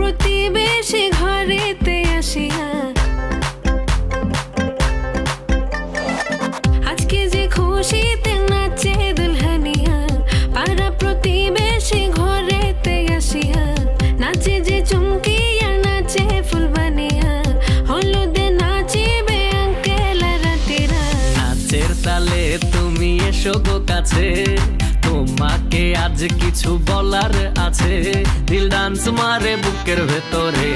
প্রতিবেশী ঘরেতে আসিয়া আজকে যে খুশিতে নাচে দুলহানিয়া, পাড়া প্রতিবেশী ঘরেতে আসিয়া নাচে যে চুমকিয়া নাচে ফুলবানিয়া, হলুদে নাচিবে আঙ্কেল আর আন্টিরা। নাচের তালে তুমি এসো গো কাছে, তোমাকে আজ কিছু বলার আছে। দিল ডান্স মারে বুকের ভেতরে,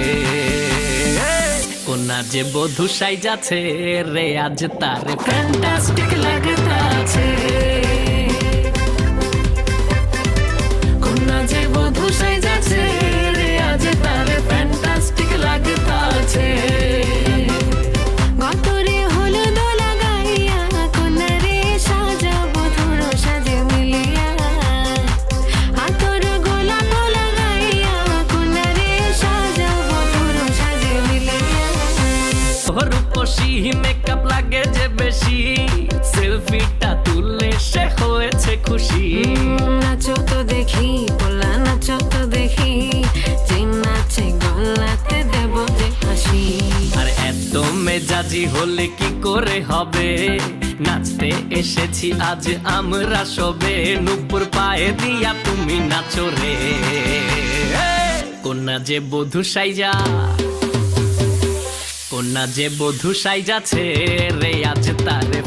কোনা যে বধূ সাইজাছে রে আজ তারে ফ্যান্টাস্টিক লাগতাছে। কোনা যে বধূ সাইজাছে রে আজ তারে ফ্যান্টাস্টিক লাগতাছে। গতরে হলুদ লাগাইয়া কোনারে সাজাবো ধুর সাজে মিলিয়া, আতর গোলাপ লাগাইয়া কোনারে সাজাবো ধুর সাজে মিলিয়া। রূপসী মেকআপ লাগে যে বেশি, সেলফিটা তুললে সে হয়েছে খুশি। নাচো তো দেখি পোলা, নাচো তো দেখি, যে নাচে গলাতে দেব যে হাসি। আর এত মেজাজি হলে কি করে হবে, নাচতে এসেছি আজ আমরা সবে। নুপুর পায়ে দিয়া তুমি নাচো রে, কোনা যে বধূ সাইজা, কোনা যে বধূ সাইজাছে রে আজ তারে